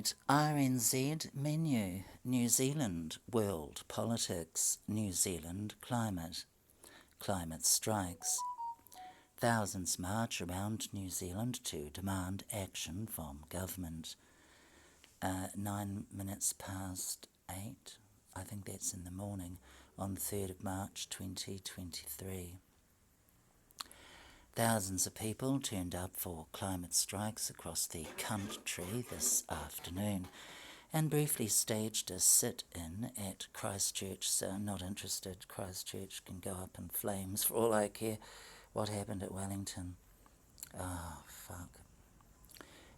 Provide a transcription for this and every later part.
Right, RNZ menu, New Zealand, world politics, New Zealand climate, climate strikes. Thousands march around New Zealand to demand action from government. 9 minutes past 8, I think that's in the morning, on 3rd of March 2023. Thousands of people turned up for climate strikes across the country this afternoon and briefly staged a sit-in at Christchurch. So not interested. Christchurch can go up in flames for all I care. What happened at Wellington? Oh, fuck.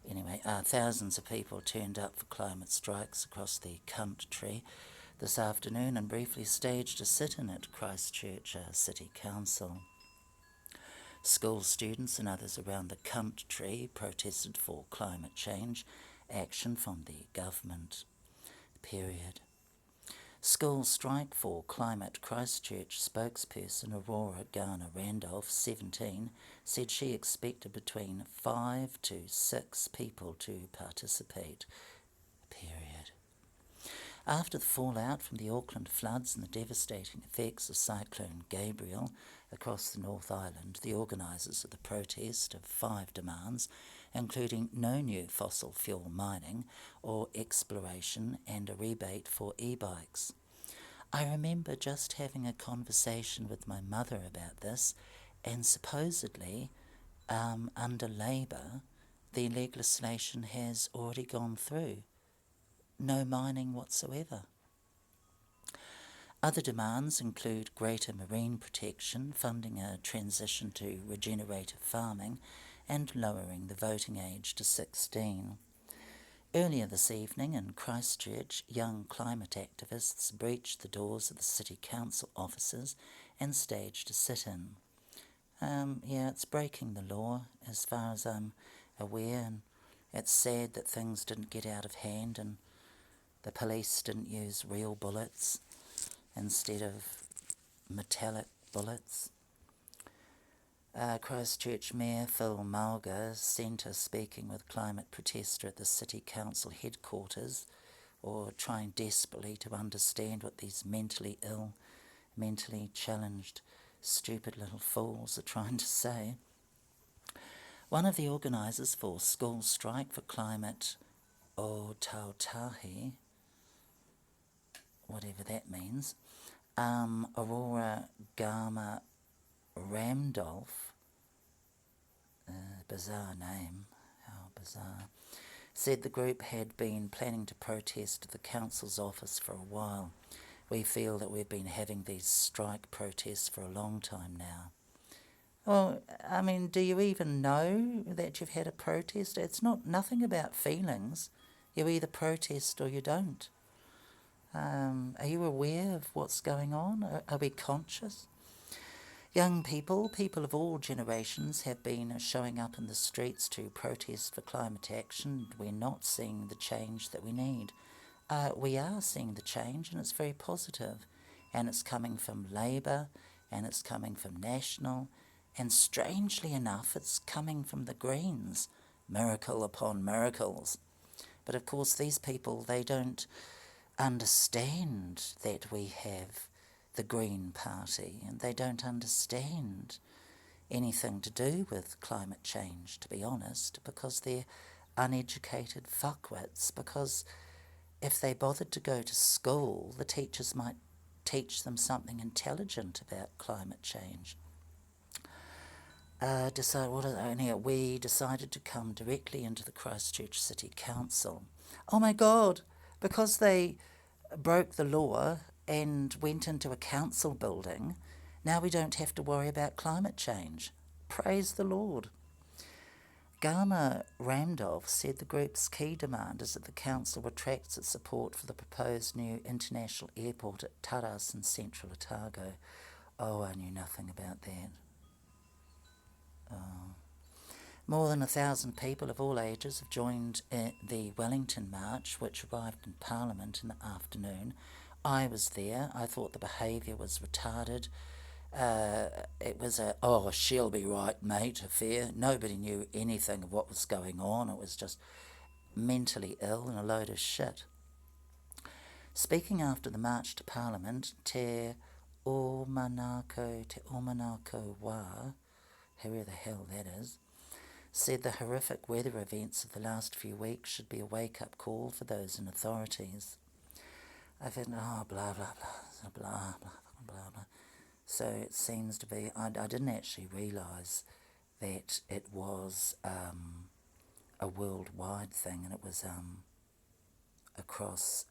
Anyway, thousands of people turned up for climate strikes across the country this afternoon and briefly staged a sit-in at Christchurch City Council. School students and others around the country protested for climate change action from the government. Period. School strike for climate. Christchurch spokesperson Aurora Garner Randolph, 17, said she expected between 5 to 6 people to participate. Period. After the fallout from the Auckland floods and the devastating effects of Cyclone Gabriel across the North Island, the organisers of the protest have 5 demands, including no new fossil fuel mining or exploration and a rebate for e-bikes. I remember just having a conversation with my mother about this, and supposedly, under Labour, the legislation has already gone through. No mining whatsoever. Other demands include greater marine protection, funding a transition to regenerative farming, and lowering the voting age to 16. Earlier this evening in Christchurch, young climate activists breached the doors of the City Council offices and staged a sit-in. Yeah, it's breaking the law as far as I'm aware, and it's sad that things didn't get out of hand and the police didn't use real bullets instead of metallic bullets. Christchurch Mayor Phil Malga centre speaking with climate protester at the City Council headquarters, or trying desperately to understand what these mentally ill, mentally challenged, stupid little fools are trying to say. One of the organisers for School Strike for Climate, O Tautahi, whatever that means, Aurora Garner Randolph, bizarre name, how bizarre, said the group had been planning to protest at the council's office for a while. We feel that we've been having these strike protests for a long time now. Well, I mean, do you even know that you've had a protest? It's nothing about feelings. You either protest or you don't. Are you aware of what's going on? Are we conscious? Young people of all generations have been showing up in the streets to protest for climate action. We're not seeing the change that we need. We are seeing the change, and it's very positive. And it's coming from Labour, and it's coming from National, and strangely enough, it's coming from the Greens. Miracle upon miracles. But of course, these people, they don't understand that we have the Green Party, and they don't understand anything to do with climate change, to be honest, because they're uneducated fuckwits, because if they bothered to go to school, the teachers might teach them something intelligent about climate change. We decided to come directly into the Christchurch City Council. Oh my God, because they broke the law and went into a council building, now we don't have to worry about climate change. Praise the Lord. Garner Randolph said the group's key demand is that the council retracts its support for the proposed new international airport at Taras in central Otago. Oh, I knew nothing about that. More than 1,000 people of all ages have joined the Wellington March, which arrived in Parliament in the afternoon. I was there. I thought the behaviour was retarded. It was she'll be right, mate affair. Nobody knew anything of what was going on. It was just mentally ill and a load of shit. Speaking after the march to Parliament, Te Omanako Wā, whoever the hell that is, said the horrific weather events of the last few weeks should be a wake-up call for those in authorities. I've had, blah, blah, blah, blah, blah, blah, blah. So it seems to be, I didn't actually realise that it was a worldwide thing, and it was across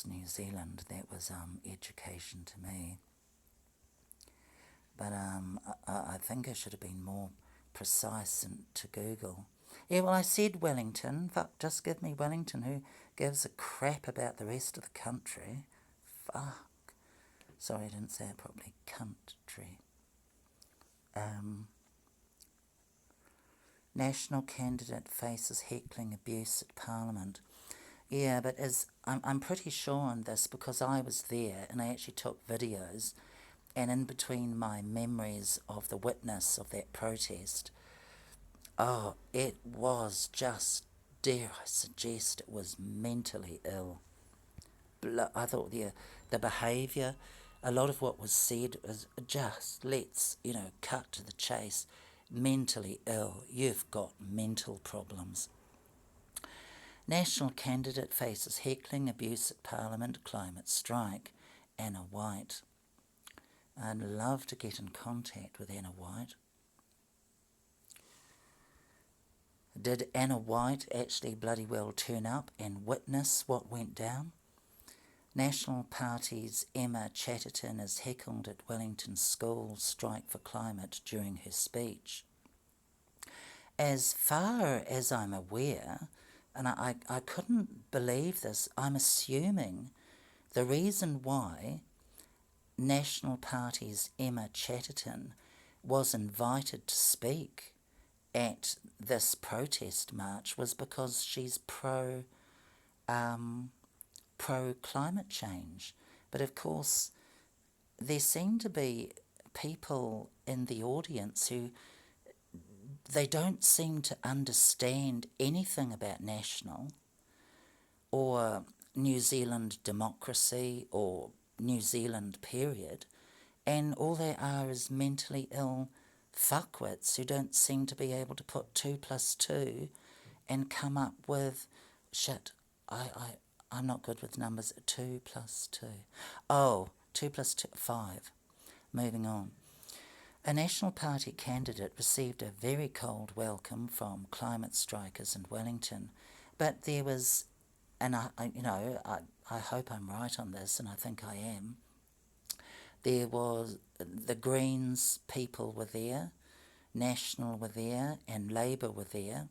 New Zealand. That was education to me. But I think I should have been more precise to Google. Yeah, well, I said Wellington. Fuck, just give me Wellington. Who gives a crap about the rest of the country? Fuck. Sorry, I didn't say it properly. Country. National candidate faces heckling abuse at Parliament. Yeah, but I'm pretty sure on this because I was there and I actually took videos, and in between my memories of the witness of that protest, oh, it was just, dare I suggest, it was mentally ill. I thought the behaviour, a lot of what was said was just, let's, cut to the chase. Mentally ill. You've got mental problems. National candidate faces heckling, abuse at Parliament, climate strike. Anna White. I'd love to get in contact with Anna White. Did Anna White actually bloody well turn up and witness what went down? National Party's Emma Chatterton is heckled at Wellington School strike for climate during her speech. As far as I'm aware, and I couldn't believe this, I'm assuming the reason why National Party's Emma Chatterton was invited to speak at this protest march was because she's pro-climate change. But of course, there seem to be people in the audience who they don't seem to understand anything about national or New Zealand democracy or New Zealand period, and all they are is mentally ill fuckwits who don't seem to be able to put 2 + 2 and come up with shit. I'm not good with numbers. 2 + 2. Oh, 2 + 2, 5. Moving on. A National Party candidate received a very cold welcome from climate strikers in Wellington, but there was, and I hope I'm right on this, and I think I am. There was the Greens people were there, National were there, and Labour were there.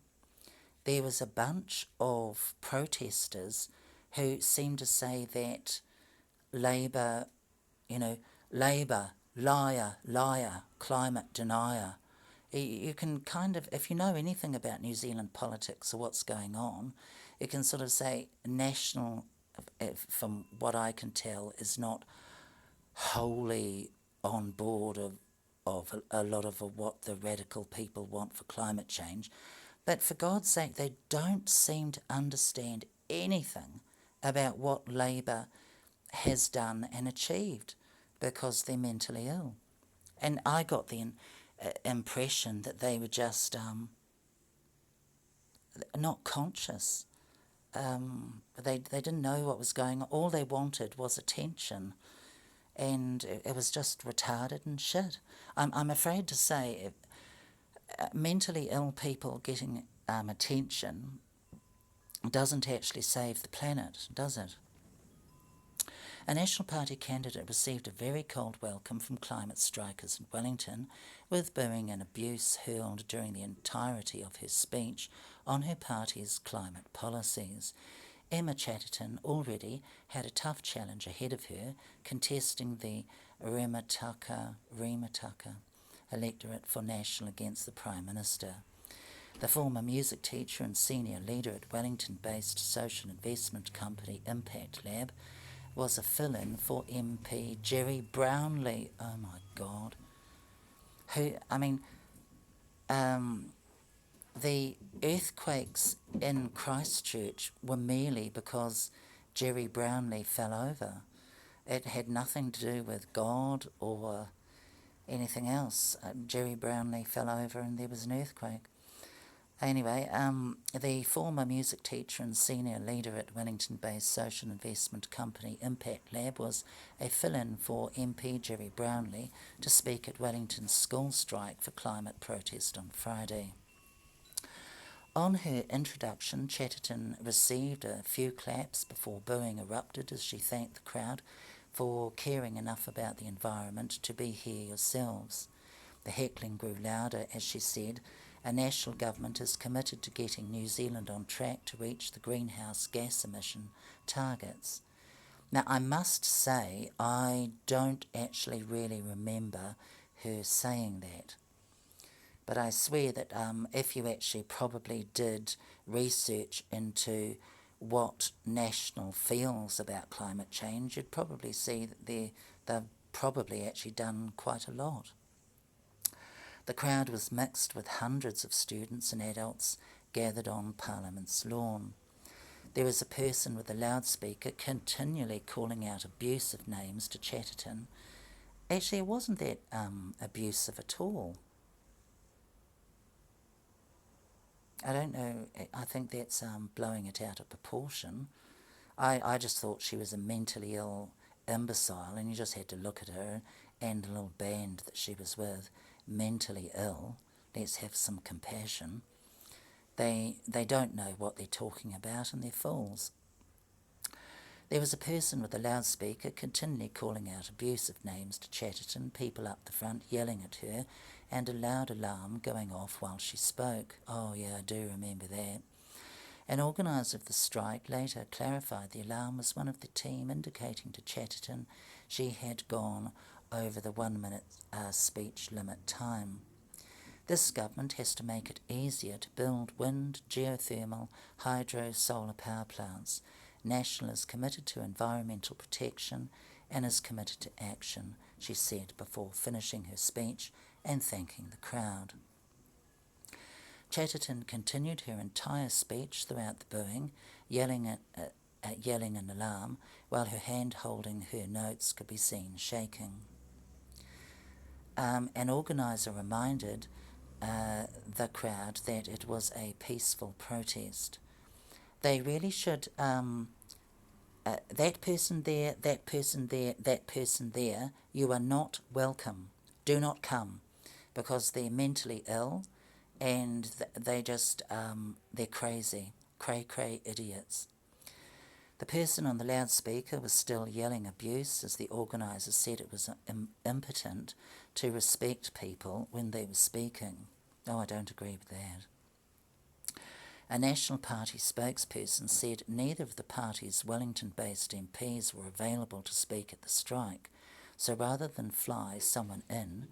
There was a bunch of protesters who seemed to say that Labour, Labour, liar, liar, climate denier. You can kind of, if you know anything about New Zealand politics or what's going on, you can sort of say National, from what I can tell, is not wholly on board of a lot of what the radical people want for climate change. But for God's sake, they don't seem to understand anything about what Labour has done and achieved because they're mentally ill. And I got the impression that they were just not conscious. They didn't know what was going on. All they wanted was attention, and it was just retarded and shit. I'm afraid to say, mentally ill people getting attention doesn't actually save the planet, does it? A National Party candidate received a very cold welcome from climate strikers in Wellington, with booing and abuse hurled during the entirety of his speech on her party's climate policies. Emma Chatterton already had a tough challenge ahead of her, contesting the Remataka electorate for National against the Prime Minister. The former music teacher and senior leader at Wellington-based social investment company Impact Lab was a fill-in for MP Jerry Brownlee. Oh my God. the earthquakes in Christchurch were merely because Jerry Brownlee fell over. It had nothing to do with God or anything else. Jerry Brownlee fell over and there was an earthquake. Anyway, the former music teacher and senior leader at Wellington-based social investment company Impact Lab was a fill-in for MP Jerry Brownlee to speak at Wellington's school strike for climate protest on Friday. On her introduction, Chatterton received a few claps before booing erupted as she thanked the crowd for caring enough about the environment to be here yourselves. The heckling grew louder as she said, "A national government is committed to getting New Zealand on track to reach the greenhouse gas emission targets." Now, I must say, I don't actually really remember her saying that. But I swear that if you actually probably did research into what National feels about climate change, you'd probably see that they've probably actually done quite a lot. The crowd was mixed with hundreds of students and adults gathered on Parliament's lawn. There was a person with a loudspeaker continually calling out abusive names to Chatterton. Actually, it wasn't that abusive at all. I don't know, I think that's blowing it out of proportion. I just thought she was a mentally ill imbecile, and you just had to look at her and the little band that she was with. Mentally ill. Let's have some compassion. They don't know what they're talking about, and they're fools. There was a person with a loudspeaker continually calling out abusive names to Chatterton, people up the front yelling at her, and a loud alarm going off while she spoke. Oh yeah, I do remember that. An organiser of the strike later clarified the alarm was one of the team indicating to Chatterton she had gone over the 1 minute speech limit time. This government has to make it easier to build wind, geothermal, hydro, solar power plants. National is committed to environmental protection and is committed to action, she said before finishing her speech and thanking the crowd. Chatterton continued her entire speech throughout the booing, yelling an alarm, while her hand holding her notes could be seen shaking. An organiser reminded the crowd that it was a peaceful protest. They really should, that person there, that person there, that person there, you are not welcome. Do not come, because they're mentally ill and they just, they're crazy, cray-cray idiots. The person on the loudspeaker was still yelling abuse as the organiser said it was impotent to respect people when they were speaking. Oh, I don't agree with that. A National Party spokesperson said neither of the party's Wellington-based MPs were available to speak at the strike, so rather than fly someone in,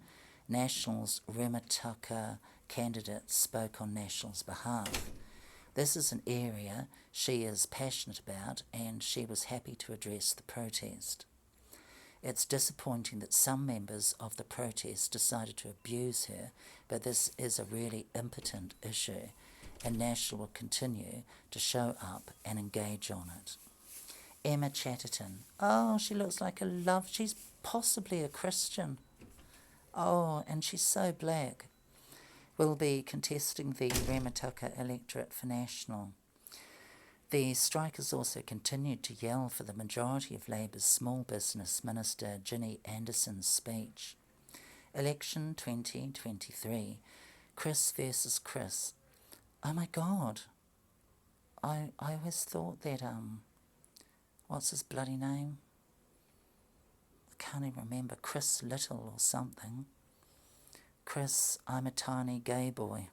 National's Remataka candidate spoke on National's behalf. This is an area she is passionate about, and she was happy to address the protest. It's disappointing that some members of the protest decided to abuse her, but this is a really impotent issue, and National will continue to show up and engage on it. Emma Chatterton. Oh, she looks like a love. She's possibly a Christian. Oh, and she's so black. Will be contesting the Remataka electorate for National. The strikers also continued to yell for the majority of Labour's small business minister Ginny Anderson's speech. Election 2023. Chris versus Chris. Oh my God. I always thought that, what's his bloody name? I can't even remember. Chris Little or something. Chris, I'm a tiny gay boy.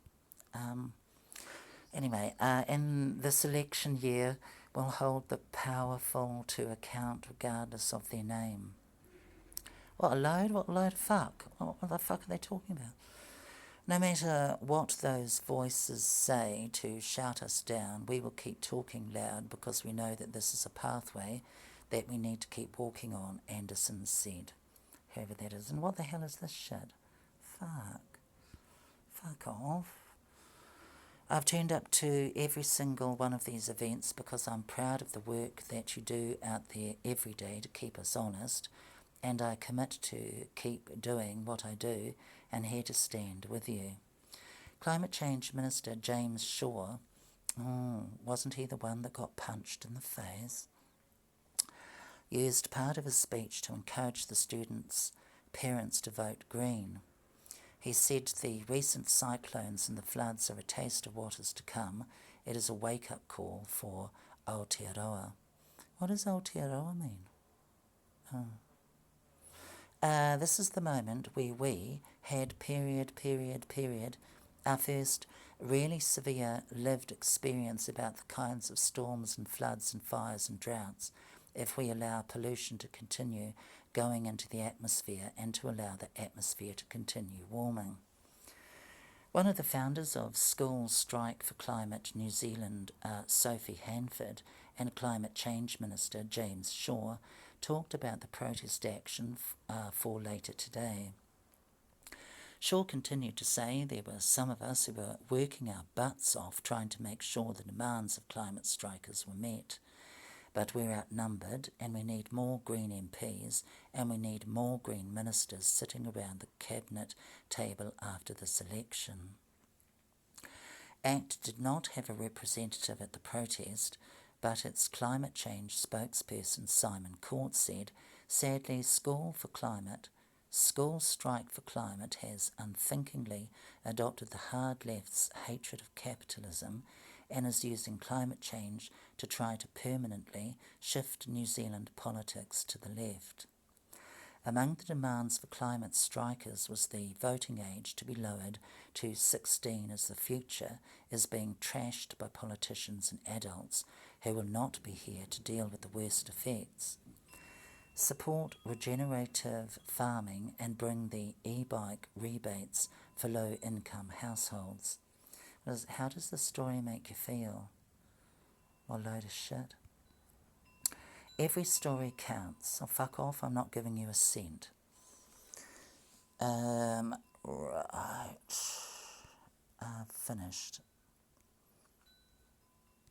Anyway, in this election year, we'll hold the powerful to account regardless of their name. What a load of fuck. What the fuck are they talking about? No matter what those voices say to shout us down, we will keep talking loud because we know that this is a pathway that we need to keep walking on, Anderson said. Whoever that is. And what the hell is this shit? Fuck off. I've turned up to every single one of these events because I'm proud of the work that you do out there every day to keep us honest, and I commit to keep doing what I do and here to stand with you. Climate Change Minister James Shaw, wasn't he the one that got punched in the face? Used part of his speech to encourage the students' parents to vote Green. He said the recent cyclones and the floods are a taste of what is to come. It is a wake-up call for Aotearoa. What does Aotearoa mean? This is the moment where we had our first really severe lived experience about the kinds of storms and floods and fires and droughts if we allow pollution to continue going into the atmosphere and to allow the atmosphere to continue warming. One of the founders of Schools Strike for Climate New Zealand, Sophie Hanford, and Climate Change Minister James Shaw talked about the protest action for later today. Shaw continued to say there were some of us who were working our butts off trying to make sure the demands of climate strikers were met. But we're outnumbered and we need more Green MPs and we need more Green ministers sitting around the cabinet table after this election. ACT did not have a representative at the protest, but its climate change spokesperson Simon Court said, sadly, Schools Strike for Climate has unthinkingly adopted the hard left's hatred of capitalism and is using climate change to try to permanently shift New Zealand politics to the left. Among the demands for climate strikers was the voting age to be lowered to 16 as the future is being trashed by politicians and adults who will not be here to deal with the worst effects. Support regenerative farming and bring the e-bike rebates for low-income households. How does this story make you feel? Well, load of shit. Every story counts. Oh, fuck off, I'm not giving you a cent. Right. I've finished.